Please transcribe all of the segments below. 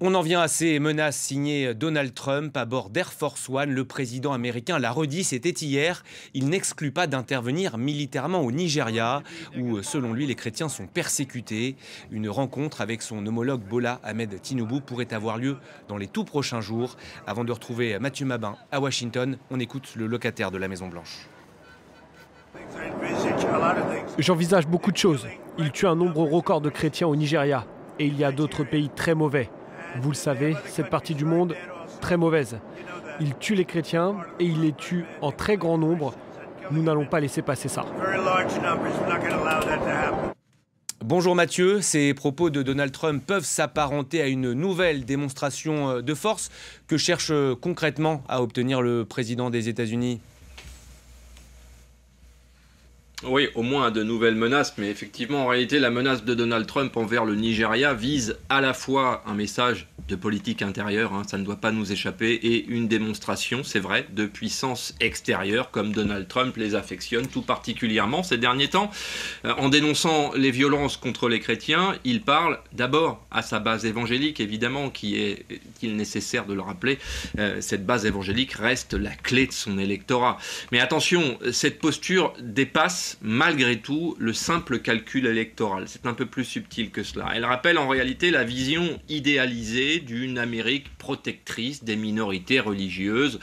On en vient à ces menaces signées Donald Trump à bord d'Air Force One. Le président américain l'a redit, c'était hier. Il n'exclut pas d'intervenir militairement au Nigeria, où, selon lui, les chrétiens sont persécutés. Une rencontre avec son homologue Bola Ahmed Tinubu pourrait avoir lieu dans les tout prochains jours. Avant de retrouver Mathieu Mabin à Washington, on écoute le locataire de la Maison-Blanche. J'envisage beaucoup de choses. Il tue un nombre record de chrétiens au Nigeria. Et il y a d'autres pays très mauvais. Vous le savez, cette partie du monde, très mauvaise. Il tue les chrétiens et il les tue en très grand nombre. Nous n'allons pas laisser passer ça. Bonjour Mathieu, ces propos de Donald Trump peuvent s'apparenter à une nouvelle démonstration de force que cherche concrètement à obtenir le président des États-Unis. Oui, au moins à de nouvelles menaces, mais effectivement, en réalité, la menace de Donald Trump envers le Nigeria vise à la fois un message de politique intérieure, ça ne doit pas nous échapper, et une démonstration, c'est vrai, de puissance extérieure, comme Donald Trump les affectionne tout particulièrement ces derniers temps. En dénonçant les violences contre les chrétiens, il parle d'abord à sa base évangélique, évidemment, qu'il est nécessaire de le rappeler. Cette base évangélique reste la clé de son électorat. Mais attention, cette posture dépasse malgré tout le simple calcul électoral. C'est un peu plus subtil que cela. Elle rappelle en réalité la vision idéalisée d'une Amérique protectrice des minorités religieuses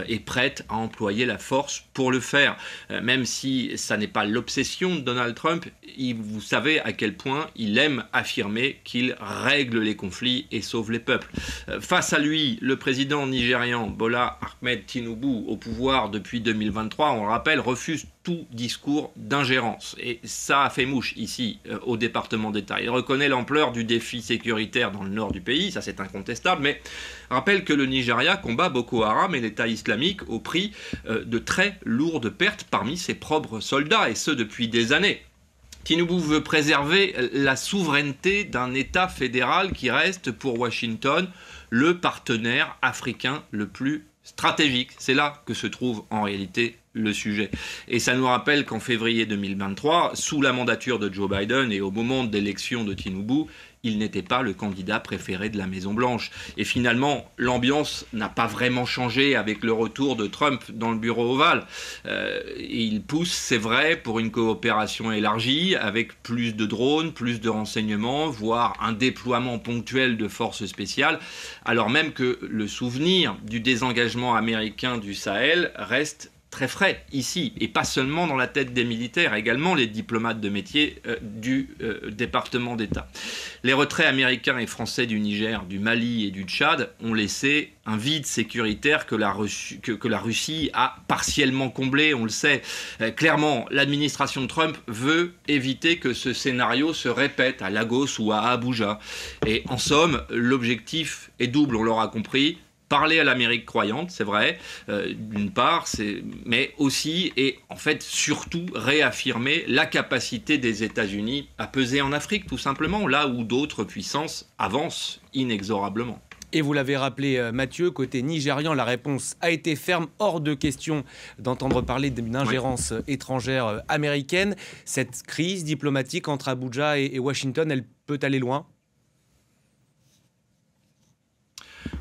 et prête à employer la force pour le faire. Même si ça n'est pas l'obsession de Donald Trump, vous savez à quel point il aime affirmer qu'il règle les conflits et sauve les peuples. Face à lui, le président nigérian Bola Ahmed Tinubu, au pouvoir depuis 2023, on le rappelle, refuse tout discours d'ingérence. Et ça a fait mouche ici au département d'État. Il reconnaît l'ampleur du défi sécuritaire dans le nord du pays, ça c'est incontestable, mais rappelle que le Nigeria combat Boko Haram et l'État islamique au prix de très lourdes pertes parmi ses propres soldats, et ce depuis des années. Tinubu veut préserver la souveraineté d'un État fédéral qui reste pour Washington le partenaire africain le plus stratégique. C'est là que se trouve en réalité le sujet. Et ça nous rappelle qu'en février 2023, sous la mandature de Joe Biden et au moment de l'élection de Tinubu, il n'était pas le candidat préféré de la Maison-Blanche. Et finalement, l'ambiance n'a pas vraiment changé avec le retour de Trump dans le bureau ovale. Et il pousse, c'est vrai, pour une coopération élargie, avec plus de drones, plus de renseignements, voire un déploiement ponctuel de forces spéciales, alors même que le souvenir du désengagement américain du Sahel reste très frais ici, et pas seulement dans la tête des militaires, également les diplomates de métier du département d'État. Les retraits américains et français du Niger, du Mali et du Tchad ont laissé un vide sécuritaire que la Russie a partiellement comblé, on le sait. Clairement, l'administration de Trump veut éviter que ce scénario se répète à Lagos ou à Abuja. Et en somme, l'objectif est double, on l'aura compris. Parler à l'Amérique croyante, c'est vrai, d'une part, mais aussi et en fait surtout réaffirmer la capacité des États-Unis à peser en Afrique, tout simplement, là où d'autres puissances avancent inexorablement. Et vous l'avez rappelé Mathieu, côté nigérian, la réponse a été ferme, hors de question d'entendre parler d'une ingérence étrangère américaine. Cette crise diplomatique entre Abuja et Washington, elle peut aller loin ?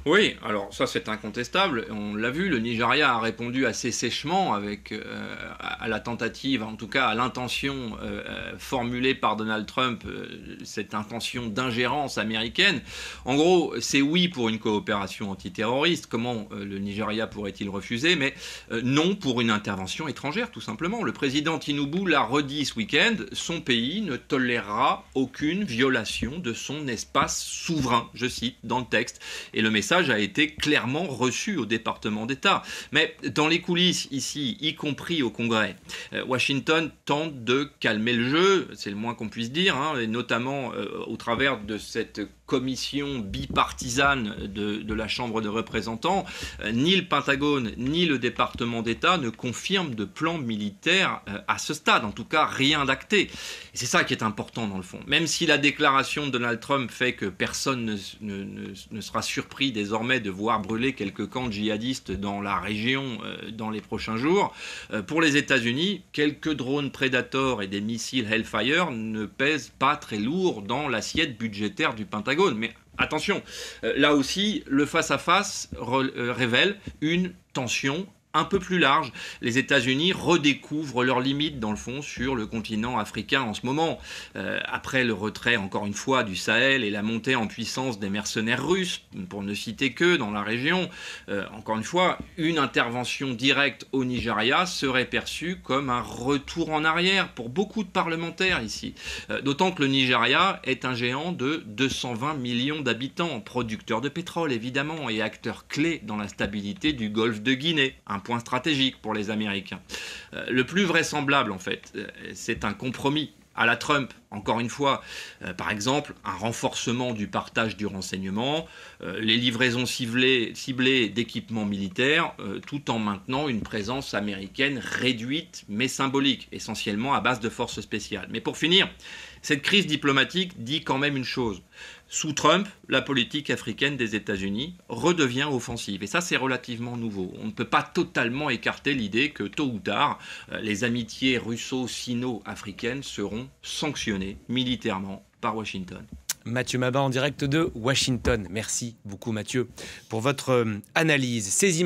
Oui, alors ça c'est incontestable, on l'a vu, le Nigeria a répondu assez sèchement à la tentative, en tout cas à l'intention formulée par Donald Trump, cette intention d'ingérence américaine. En gros, c'est oui pour une coopération antiterroriste, comment le Nigeria pourrait-il refuser, mais non pour une intervention étrangère tout simplement. Le président Tinubu l'a redit ce week-end, son pays ne tolérera aucune violation de son espace souverain, je cite, dans le texte, et le message a été clairement reçu au département d'État. Mais dans les coulisses, ici, y compris au Congrès, Washington tente de calmer le jeu, c'est le moins qu'on puisse dire, et notamment au travers de cette commission bipartisane de la Chambre des représentants. Ni le Pentagone, ni le département d'État ne confirment de plan militaire à ce stade, en tout cas rien d'acté. Et c'est ça qui est important dans le fond. Même si la déclaration de Donald Trump fait que personne ne sera surpris désormais de voir brûler quelques camps djihadistes dans la région dans les prochains jours, pour les États-Unis, quelques drones Predator et des missiles Hellfire ne pèsent pas très lourd dans l'assiette budgétaire du Pentagone. Mais Attention, là aussi, le face-à-face révèle une tension un peu plus large. Les États-Unis redécouvrent leurs limites, dans le fond, sur le continent africain en ce moment. Après le retrait, encore une fois, du Sahel et la montée en puissance des mercenaires russes, pour ne citer qu'eux dans la région, encore une fois, une intervention directe au Nigeria serait perçue comme un retour en arrière pour beaucoup de parlementaires ici. D'autant que le Nigeria est un géant de 220 millions d'habitants, producteur de pétrole évidemment, et acteur clé dans la stabilité du golfe de Guinée. Un point stratégique pour les Américains. Le plus vraisemblable, en fait, c'est un compromis à la Trump, encore une fois. Par exemple, un renforcement du partage du renseignement, les livraisons ciblées d'équipements militaires, tout en maintenant une présence américaine réduite mais symbolique, essentiellement à base de forces spéciales. Mais pour finir, cette crise diplomatique dit quand même une chose. Sous Trump, la politique africaine des États-Unis redevient offensive. Et ça, c'est relativement nouveau. On ne peut pas totalement écarter l'idée que tôt ou tard, les amitiés russo-sino-africaines seront sanctionnées militairement par Washington. Mathieu Mabin en direct de Washington. Merci beaucoup Mathieu pour votre analyse. Ces